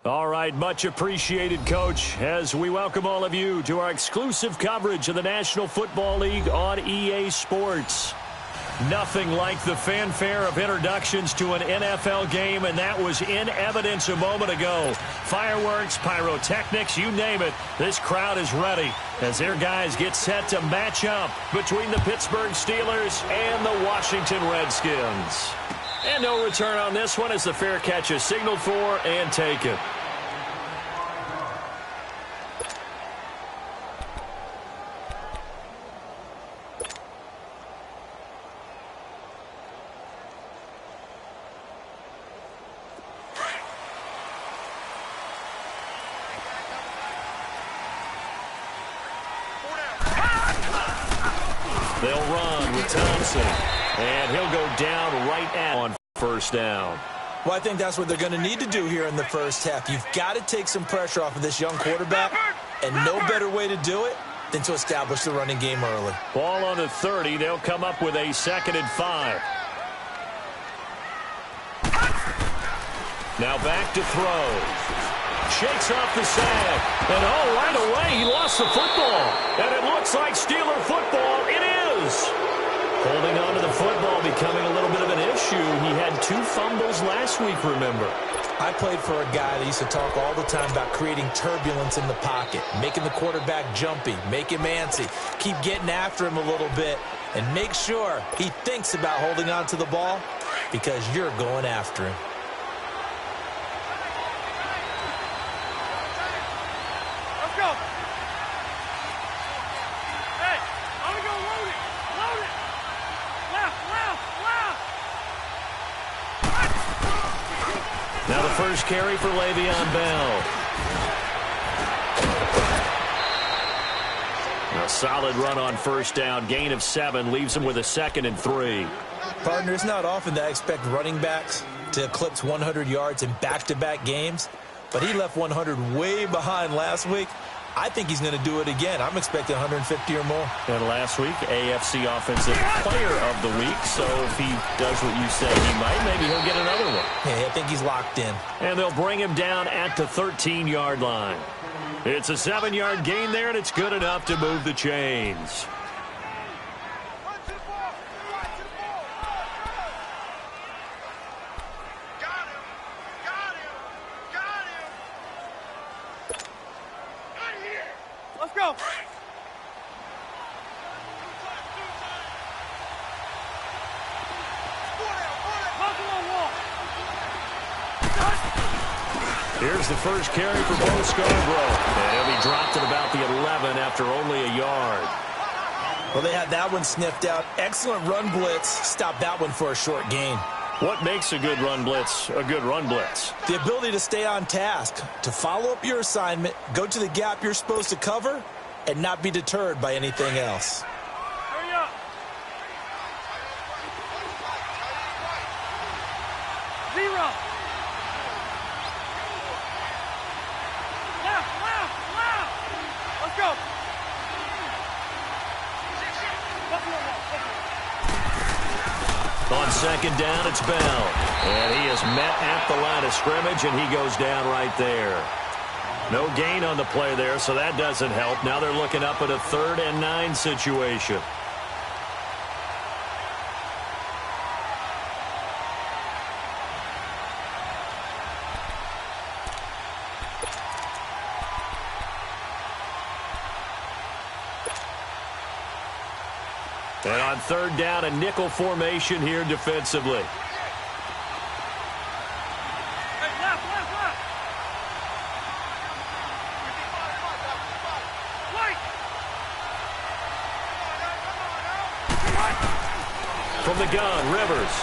All right, much appreciated, Coach, as we welcome all of you to our exclusive coverage of the National Football League on EA Sports. Nothing like the fanfare of introductions to an NFL game, and that was in evidence a moment ago. Fireworks, pyrotechnics, you name it, this crowd is ready as their guys get set to match up between the Pittsburgh Steelers and the Washington Redskins. And no return on this one as the fair catch is signaled for and taken. They'll run with Thompson, and he'll go down right on first down. Well, I think that's what they're going to need to do here in the first half. You've got to take some pressure off of this young quarterback, and no better way to do it than to establish the running game early. Ball on the 30. They'll come up with a 2nd and 5. Now back to throw. Shakes off the sack. And, right away, he lost the football. And it looks like Steeler football. It is. Holding on to the football becoming a little bit of an issue. He had 2 fumbles last week, remember. I played for a guy that used to talk all the time about creating turbulence in the pocket, making the quarterback jumpy, make him antsy, keep getting after him a little bit, and make sure he thinks about holding on to the ball because you're going after him. Now the first carry for Le'Veon Bell. A solid run on first down. Gain of 7 leaves him with a 2nd and 3. Partner, it's not often that I expect running backs to eclipse 100 yards in back-to-back games, but he left 100 way behind last week. I think he's going to do it again. I'm expecting 150 or more. And last week, AFC Offensive Player of the Week. So if he does what you say he might, maybe he'll get another one. Yeah, I think he's locked in. And they'll bring him down at the 13-yard line. It's a 7-yard gain there, and it's good enough to move the chains. Let's go. Here's the first carry for Bo Scarborough. And he'll be dropped at about the 11 after only a yard. Well, they had that one sniffed out. Excellent run blitz. Stopped that one for a short gain. What makes a good run blitz a good run blitz? The ability to stay on task, to follow up your assignment, go to the gap you're supposed to cover, and not be deterred by anything else. Hurry up. Zero. Left. Let's go. On 2nd down, it's Bell. And he is met at the line of scrimmage, and he goes down right there. No gain on the play there, so that doesn't help. Now they're looking up at a 3rd and 9 situation. And on 3rd down, a nickel formation here defensively. From the gun, Rivers.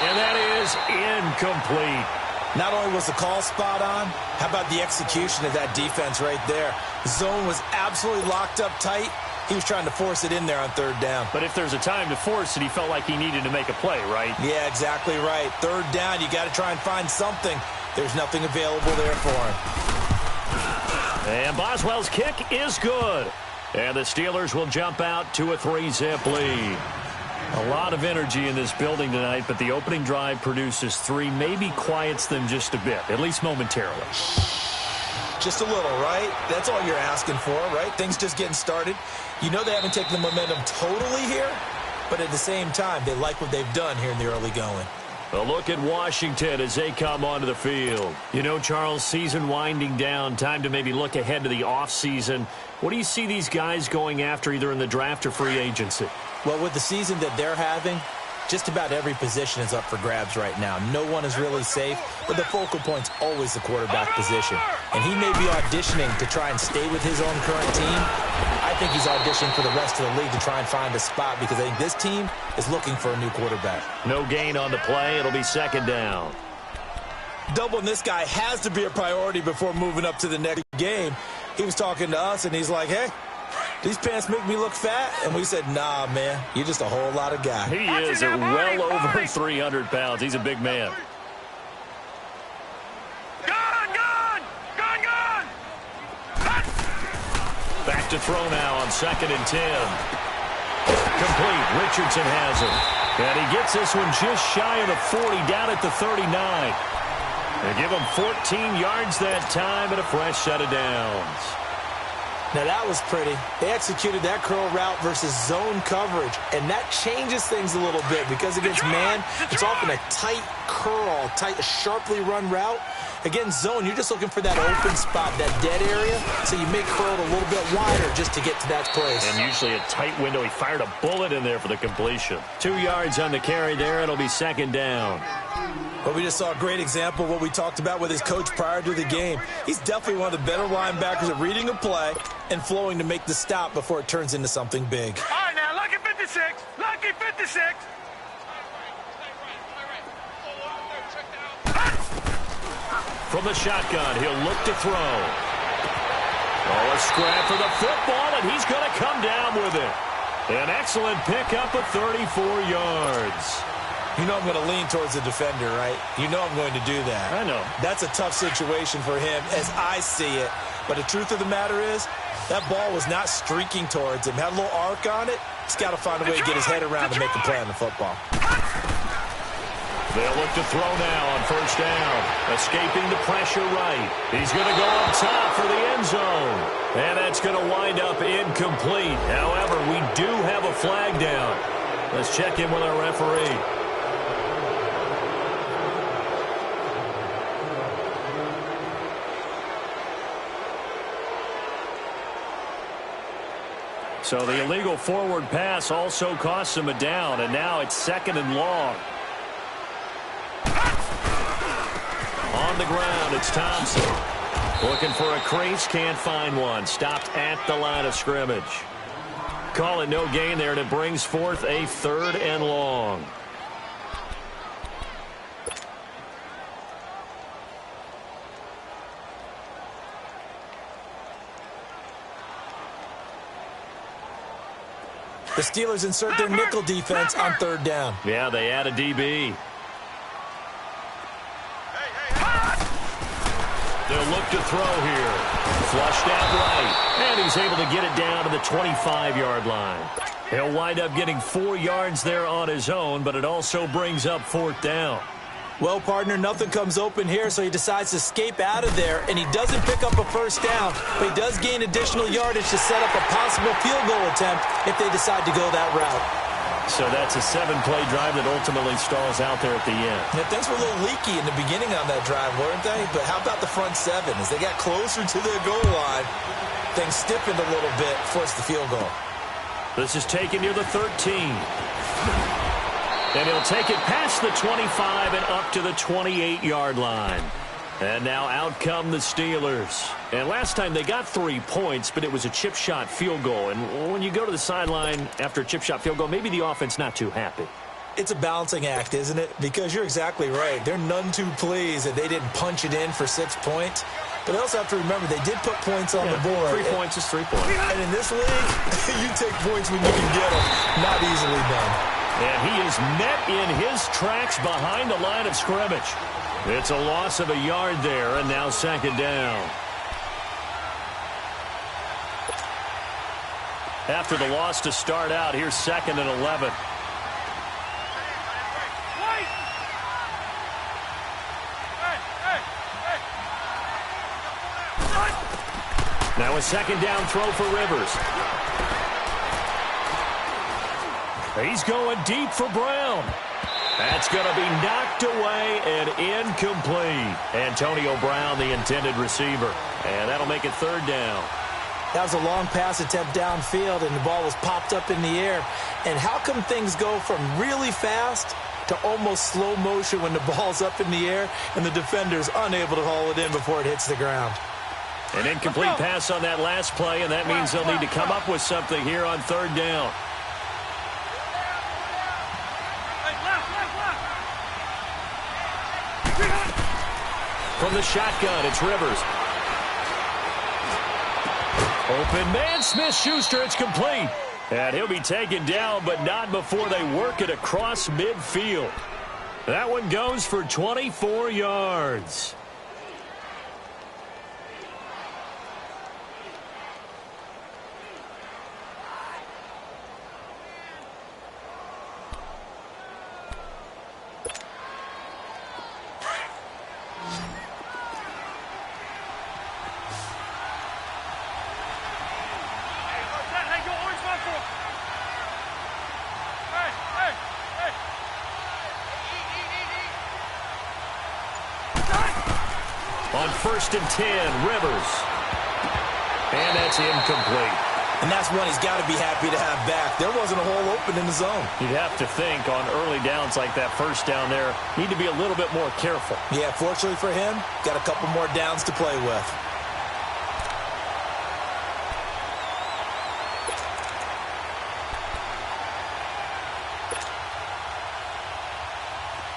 And that is incomplete. Not only was the call spot on, how about the execution of that defense right there? The zone was absolutely locked up tight. He was trying to force it in there on 3rd down. But if there's a time to force it, he felt like he needed to make a play, right? Yeah, exactly right. 3rd down, you got to try and find something. There's nothing available there for him. And Boswell's kick is good. And the Steelers will jump out to a 3-zip lead. A lot of energy in this building tonight, but the opening drive produces 3, maybe quiets them just a bit, at least momentarily. Just a little, right? That's all you're asking for, right? Things just getting started. You know they haven't taken the momentum totally here, but at the same time, they like what they've done here in the early going. A look at Washington as they come onto the field. You know, Charles, season winding down, time to maybe look ahead to the offseason. What do you see these guys going after either in the draft or free agency? Well, with the season that they're having, just about every position is up for grabs right now. No one is really safe, but the focal point's always the quarterback position. And he may be auditioning to try and stay with his own current team. I think he's auditioning for the rest of the league to try and find a spot because I think this team is looking for a new quarterback. No gain on the play. It'll be second down. Doubling this guy has to be a priority before moving up to the next game. He was talking to us, and he's like, hey, these pants make me look fat. And we said, nah, man, you're just a whole lot of guy. He is at well over 300 pounds. He's a big man. Back to throw now on 2nd and 10. Complete. Richardson has it. And he gets this one just shy of the 40, down at the 39. They give him 14 yards that time and a fresh set of downs. Now, that was pretty. They executed that curl route versus zone coverage, and that changes things a little bit because against man, it's often a tight curl, sharply run route. Against zone, you're just looking for that open spot, that dead area, so you make curl a little bit wider just to get to that place. And usually a tight window. He fired a bullet in there for the completion. 2 yards on the carry there. It'll be second down. Well, we just saw a great example of what we talked about with his coach prior to the game. He's definitely one of the better linebackers at reading a play and flowing to make the stop before it turns into something big. All right, now, lucky 56. Lucky 56. From the shotgun, he'll look to throw. Oh, a scrap for the football, and he's going to come down with it. An excellent pickup of 34 yards. You know I'm going to lean towards the defender, right? You know I'm going to do that. I know. That's a tough situation for him as I see it. But the truth of the matter is, that ball was not streaking towards him. Had a little arc on it. He's got to find a way to get his head around and make a play on the football. They'll look to throw now on first down. Escaping the pressure right. He's going to go up top for the end zone. And that's going to wind up incomplete. However, we do have a flag down. Let's check in with our referee. So the illegal forward pass also costs him a down, and now it's 2nd and long. On the ground, it's Thompson. Looking for a crease, can't find one. Stopped at the line of scrimmage. Call it no gain there, and it brings forth a 3rd and long. The Steelers insert their nickel defense on 3rd down. Yeah, they add a DB. They'll look to throw here. Flushed out right. And he's able to get it down to the 25-yard line. He'll wind up getting 4 yards there on his own, but it also brings up 4th down. Well, partner, nothing comes open here, so he decides to escape out of there, and he doesn't pick up a first down, but he does gain additional yardage to set up a possible field goal attempt if they decide to go that route. So that's a 7-play drive that ultimately stalls out there at the end. Yeah, things were a little leaky in the beginning on that drive, weren't they? But how about the front 7? As they got closer to their goal line, things stiffened a little bit, forced the field goal. This is taken near the 13. And he'll take it past the 25 and up to the 28-yard line. And now out come the Steelers. And last time they got 3 points, but it was a chip shot field goal. And when you go to the sideline after a chip shot field goal, maybe the offense not too happy. It's a balancing act, isn't it? Because you're exactly right. They're none too pleased that they didn't punch it in for 6 points. But I also have to remember they did put points on the board. 3 points is 3 points. And in this league, you take points when you can get them. Not easily done. And he is met in his tracks behind the line of scrimmage. It's a loss of a yard there, and now 2nd down. After the loss to start out, here's 2nd and 11. Now a second down throw for Rivers. He's going deep for Brown. That's going to be knocked away and incomplete. Antonio Brown, the intended receiver. And that'll make it third down. That was a long pass attempt downfield, and the ball was popped up in the air. And how come things go from really fast to almost slow motion when the ball's up in the air and the defender's unable to haul it in before it hits the ground? An incomplete pass on that last play, and that means they'll need to come up with something here on third down. From the shotgun, it's Rivers. Open man, Smith-Schuster, it's complete. And he'll be taken down, but not before they work it across midfield. That one goes for 24 yards. On 1st and 10, Rivers. And that's incomplete. And that's one he's got to be happy to have back. There wasn't a hole open in the zone. You'd have to think on early downs like that first down there, need to be a little bit more careful. Yeah, fortunately for him, got a couple more downs to play with.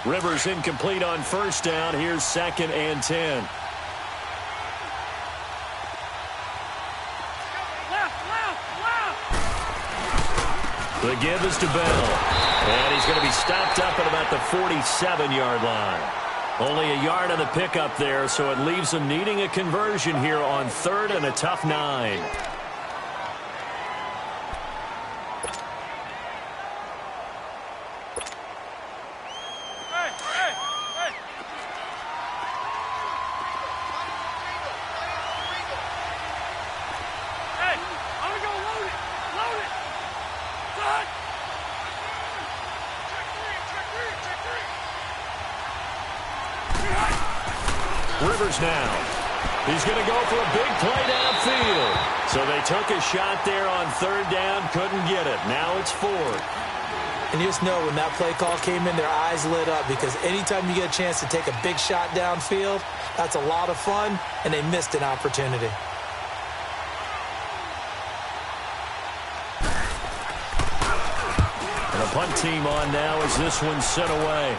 Rivers incomplete on 1st down. Here's 2nd and 10. The give is to Bell. And he's going to be stopped up at about the 47-yard line. Only a yard on the pickup there, so it leaves them needing a conversion here on 3rd and a tough 9. Rivers now. He's going to go for a big play downfield. So they took a shot there on 3rd down, couldn't get it. Now it's 4th. And you just know when that play call came in, their eyes lit up, because anytime you get a chance to take a big shot downfield, that's a lot of fun, and they missed an opportunity. And a punt team on now as this one's sent away.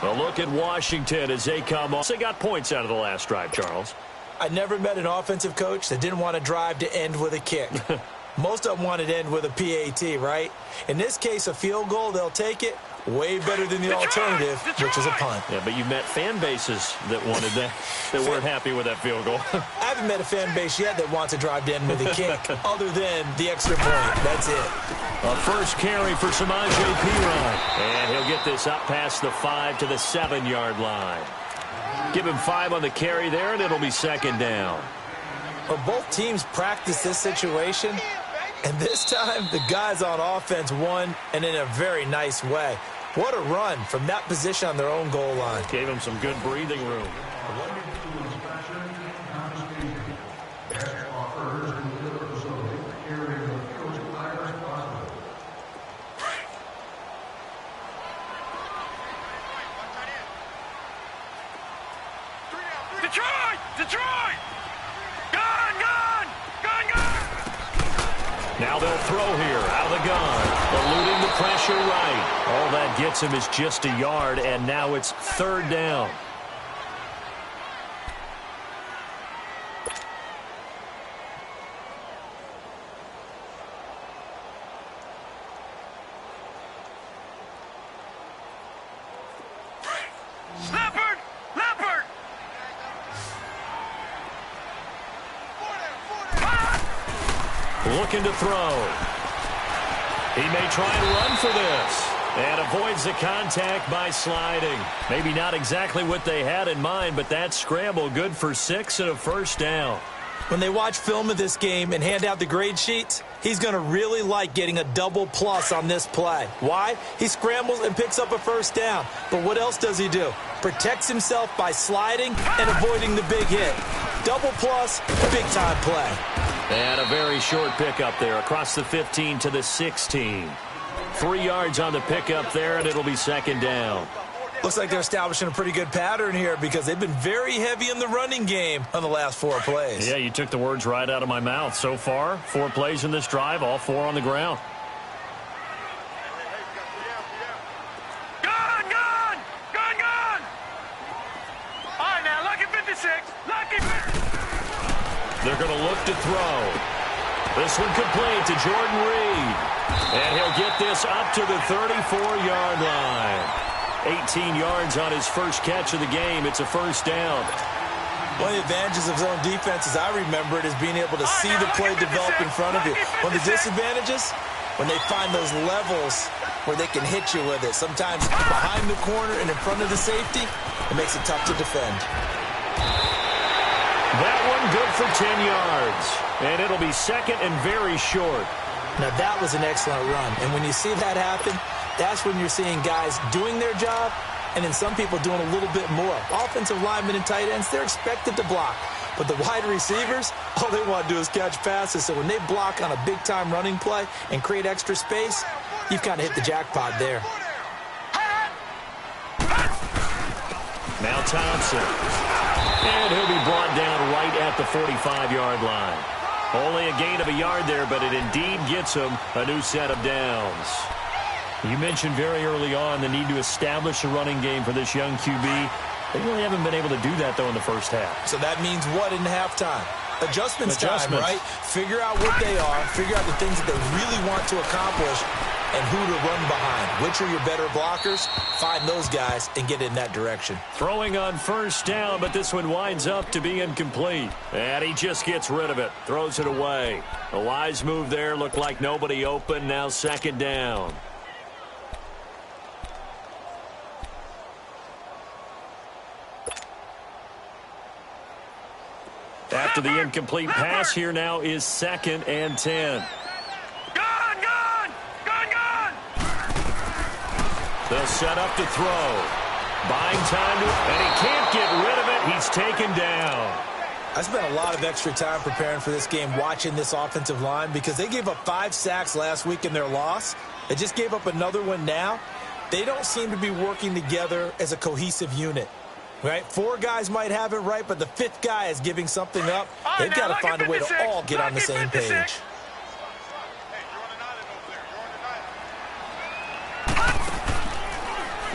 A look at Washington as they come on. They got points out of the last drive, Charles. I never met an offensive coach that didn't want to drive to end with a kick. Most of them want to end with a PAT, right? In this case, a field goal, they'll take it. Way better than the alternative, which is a punt. Yeah, but you've met fan bases that wanted that, that weren't happy with that field goal. I haven't met a fan base yet that wants to drive to end with a kick, other than the extra point. That's it. A first carry for Samaje Perine. And he'll get this up past the 5 to the 7-yard line. Give him 5 on the carry there, and it'll be 2nd down. Well, both teams practice this situation, and this time the guys on offense won, and in a very nice way. What a run from that position on their own goal line. Gave him some good breathing room. Detroit! Detroit! Gun! Gun! Gun! Gun! Now they'll throw here out of the gun. Eluding the pressure right. All that gets him is just a yard, and now it's 3rd down. Leopard! Leopard! Looking to throw. He may try and run for this. And avoids the contact by sliding. Maybe not exactly what they had in mind, but that scramble good for 6 and a first down. When they watch film of this game and hand out the grade sheets, he's going to really like getting a double plus on this play. Why? He scrambles and picks up a first down. But what else does he do? Protects himself by sliding and avoiding the big hit. Double plus, big-time play. And a very short pickup there across the 15 to the 16. 3 yards on the pickup there, and it'll be second down. Looks like they're establishing a pretty good pattern here because they've been very heavy in the running game on the last 4 plays. Yeah, you took the words right out of my mouth. So far, 4 plays in this drive, all 4 on the ground. Gone, gone! Gone, gone! All right, now, lucky 56. Lucky 56. They're going to look to throw. This one complete to Jordan Reed. And he'll get this up to the 34-yard line. 18 yards on his first catch of the game. It's a first down. One of the advantages of zone defense, as I remember it, is being able to see the play develop in front of you. One of the disadvantages, when they find those levels where they can hit you with it. Sometimes behind the corner and in front of the safety, it makes it tough to defend. That one good for 10 yards. And it'll be second and very short. Now, that was an excellent run. And when you see that happen, that's when you're seeing guys doing their job and then some people doing a little bit more. Offensive linemen and tight ends, they're expected to block. But the wide receivers, all they want to do is catch passes. So when they block on a big-time running play and create extra space, you've kind of hit the jackpot there. Now Thompson. And he'll be brought down right at the 45-yard line. Only a gain of a yard there, but it indeed gets him a new set of downs. You mentioned very early on the need to establish a running game for this young QB. They really haven't been able to do that, though, in the first half. So that means what in halftime? Adjustments time, right? Figure out what they are, figure out the things that they really want to accomplish, and who to run behind. Which are your better blockers? Find those guys and get in that direction. Throwing on first down, but this one winds up to be incomplete. And he just gets rid of it, throws it away. A wise move there, looked like nobody open, now second down. After the incomplete pass, here now is second and 10. Gone, gone! Gone, gone! They'll set up to throw. Buying time, and he can't get rid of it. He's taken down. I spent a lot of extra time preparing for this game watching this offensive line because they gave up 5 sacks last week in their loss. They just gave up another one now. They don't seem to be working together as a cohesive unit. Right? 4 guys might have it right, but the 5th guy is giving something up. They've got to find a way to all get on the same page.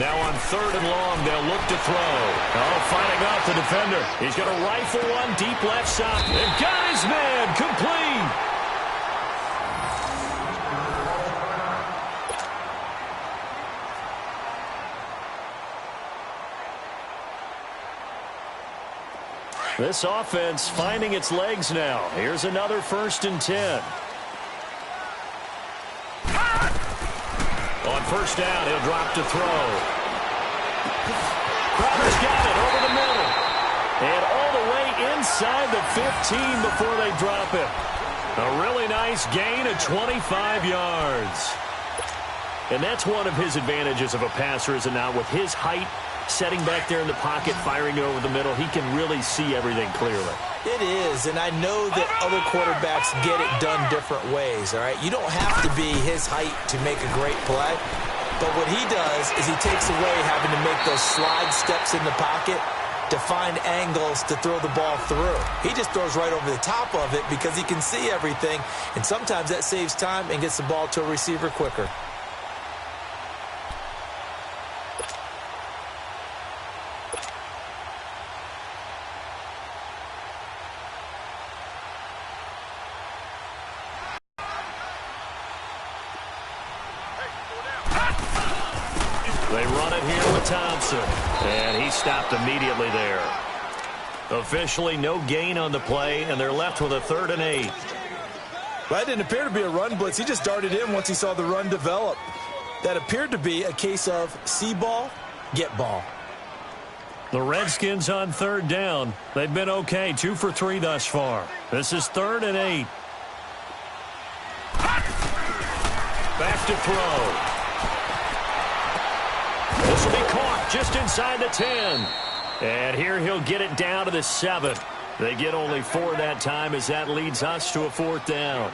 Now on third and long, they'll look to throw. Oh, fighting off the defender. He's going to rifle one deep left side. And got his man complete. This offense finding its legs now. Here's another first and 10. On first down, he'll drop to throw. Crowder's got it over the middle. And all the way inside the 15 before they drop it. A really nice gain of 25 yards. And that's one of his advantages of a passer, is it not? With his height, setting back there in the pocket, firing it over the middle, he can really see everything clearly. It is, and I know that other quarterbacks get it done different ways, all right? You don't have to be his height to make a great play, but what he does is he takes away having to make those slide steps in the pocket to find angles to throw the ball through. He just throws right over the top of it because he can see everything, and sometimes that saves time and gets the ball to a receiver quicker. They run it here with Thompson. And he stopped immediately there. Officially no gain on the play, and they're left with a 3rd and 8. That didn't appear to be a run blitz. He just darted in once he saw the run develop. That appeared to be a case of see ball, get ball. The Redskins on third down. They've been okay, 2 for 3 thus far. This is 3rd and 8. Back to throw. This will be caught just inside the 10. And here he'll get it down to the 7. They get only 4 that time as that leads us to a 4th down.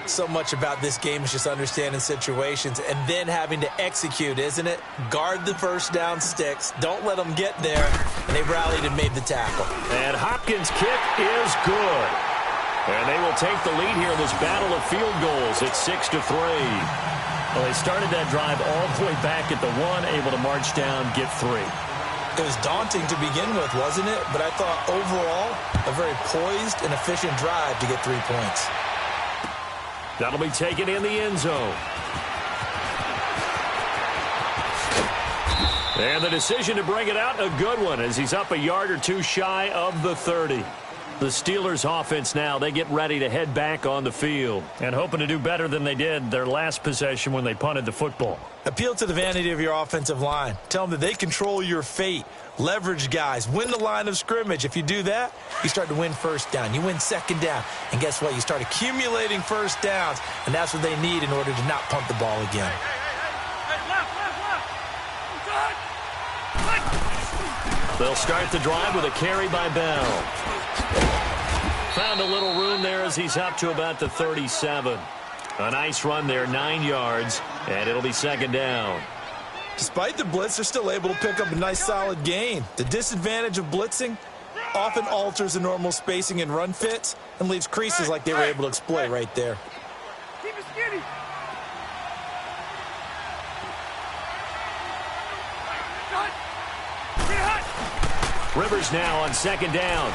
So much about this game is just understanding situations and then having to execute, isn't it? Guard the first down sticks. Don't let them get there. And they rallied and made the tackle. And Hopkins' kick is good. And they will take the lead here in this battle of field goals at 6-3. Well, they started that drive all the way back at the 1, able to march down, get 3. It was daunting to begin with, wasn't it? But I thought overall, a very poised and efficient drive to get 3 points. That'll be taken in the end zone. And the decision to bring it out, a good one, as he's up a yard or 2 shy of the 30. The Steelers offense now, they get ready to head back on the field and hoping to do better than they did their last possession when they punted the football. Appeal to the vanity of your offensive line. Tell them that they control your fate. Leverage guys. Win the line of scrimmage. If you do that, you start to win first down. You win second down. And guess what? You start accumulating first downs. And that's what they need in order to not punt the ball again. They'll start the drive with a carry by Bell. Found a little room there as he's up to about the 37. A nice run there, 9 yards, and it'll be second down. Despite the blitz, they're still able to pick up a nice solid gain. The disadvantage of blitzing often alters the normal spacing and run fits and leaves creases like they were able to exploit right there. Keep it skinny. Rivers now on second down.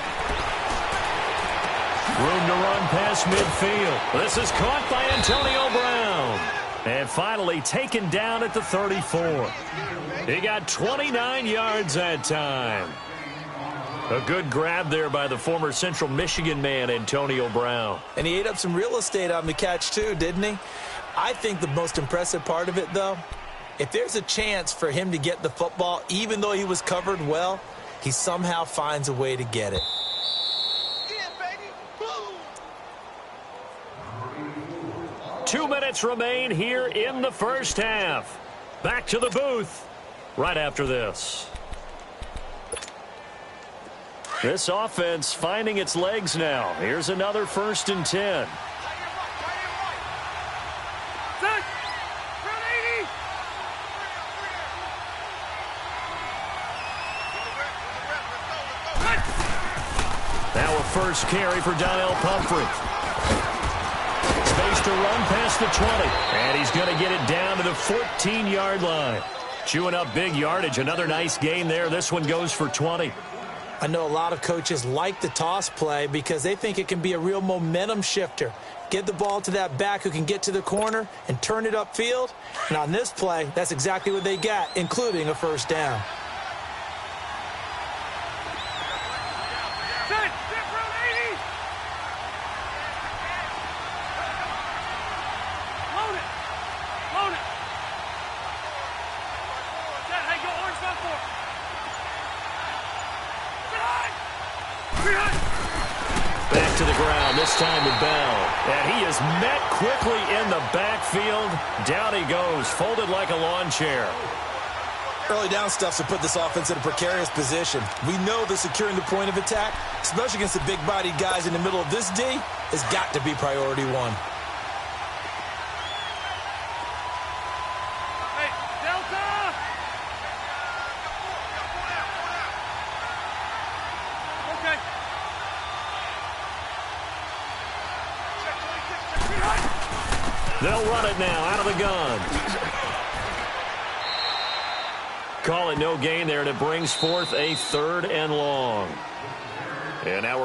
Room to run past midfield. This is caught by Antonio Brown. And finally taken down at the 34. He got 29 yards that time. A good grab there by the former Central Michigan man, Antonio Brown. And he ate up some real estate on the catch too, didn't he? I think the most impressive part of it, though, if there's a chance for him to get the football, even though he was covered well, he somehow finds a way to get it. 2 minutes remain here in the first half. Back to the booth right after this. This offense finding its legs now. Here's another 1st and 10. Now a first carry for Donnell Pumphrey. Space to run past the 20. And he's going to get it down to the 14-yard line. Chewing up big yardage. Another nice gain there. This one goes for 20. I know a lot of coaches like the toss play because they think it can be a real momentum shifter. Get the ball to that back who can get to the corner and turn it upfield. And on this play, that's exactly what they got, including a first down. Back to the ground, this time with Bell. And he is met quickly in the backfield. Down he goes, folded like a lawn chair. Early down stuffs have put this offense in a precarious position. We know that securing the point of attack, especially against the big-bodied guys in the middle of this D, has got to be priority one. Hey, Delta! Okay. They'll run it now out of the gun. Call it no gain there, and it brings forth a 3rd and long. And now we're